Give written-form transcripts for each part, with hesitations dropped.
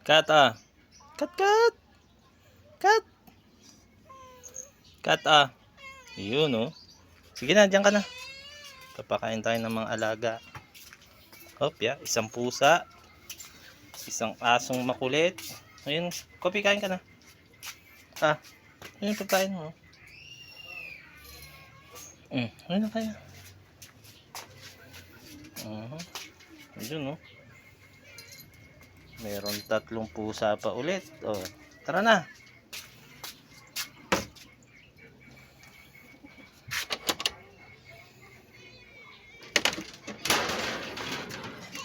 Kat ah. Kat, kat. Kat. Kat ah. Yun oh. Sige na, diyan ka na. Papakain tayo ng mga alaga. Hop, isang pusa. Isang asong makulit. Ayun, kopi, kain ka na. Ah, ayun pagkain mo. Ayun na kaya. Ayun oh. Meron 3 pusa pa ulit. Oh, tara na.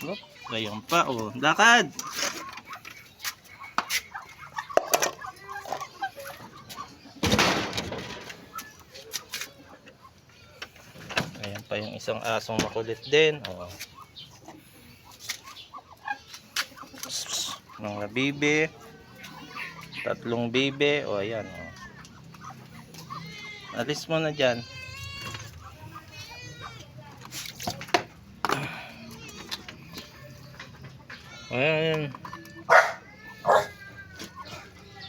Hop, ayun pa oh. Lakad. Ayan pa yung isang asong makulit din. Oh. Mga bibe. 3 bibe. O, ayan. O. Alis mo na dyan. Ayan.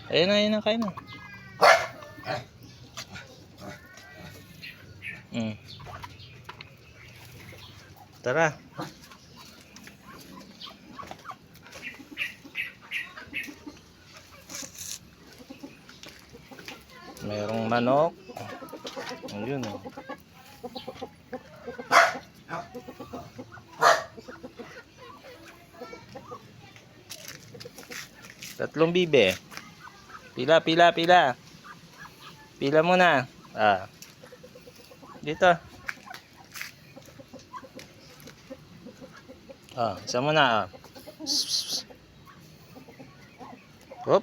Ayan na, kain na. Tara. Merong manok. Ayun oh. Tatlong bibe. Pila. Pila muna. Ah. Dito. Ah, isa muna ah. Hop.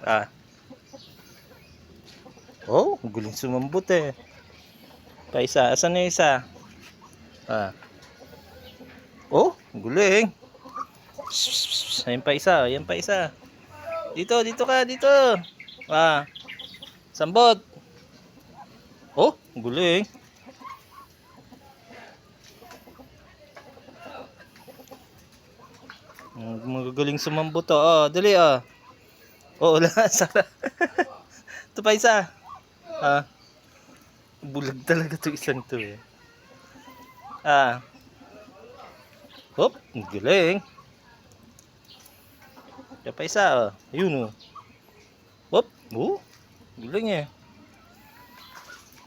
Ah. Oh, guling sumambot eh. Pa isa, asan na isa? Ah. Oh, guling. Ayan pa isa. Dito ka, dito. Ah. Sambot. Oh, guling. Magagaling sumambot to. Oh, dali ah. Oh, wala. Sarap. Ito pa isa. Ah. Bulag talaga to isang to eh. Ah. Hop, galing. Ito pa isa oh. Ayun oh. Hop, oh. Galing eh.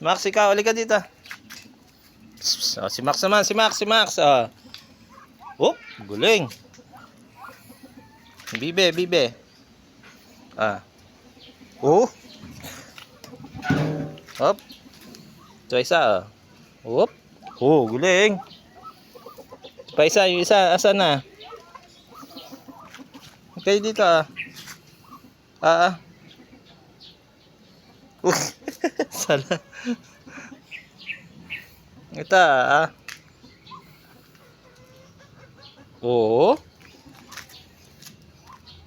Max, ikaw, halika dito. Oh, si Max naman, si Max. Oh. Hop, galing. Bibe. Ah. Oh. Hop. Ito isa oh. Hop. Oh, galing. Pa isa, yung isa, asan na? Okay, dito ah. Ah. Sala. Ito ah. Oo.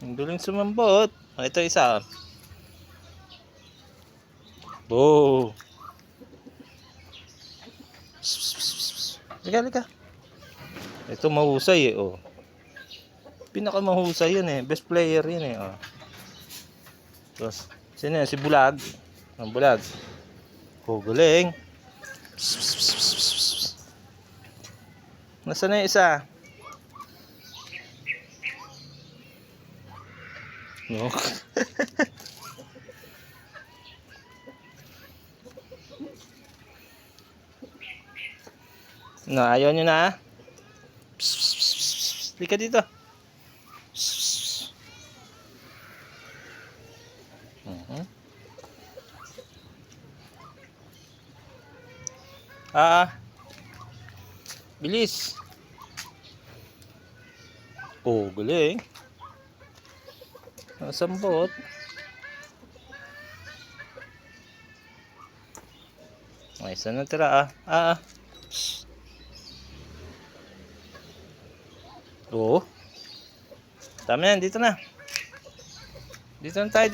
Ang galing sumambot. Ito isa. Oh. Halika. Ito mahusay eh oh. Pinaka mahusay yun eh. Best player yun eh oh. Tapos, sino yan? Si Bulag. Ang Bulag. Oh, galing. Nasaan na yung isa? No. No, ayaw nyo na. Lika dito. Bilis. Oh, galing. Nasambot. Ay, isa na tira ah. Oo. Tama yan, dito na. Dito na tayo.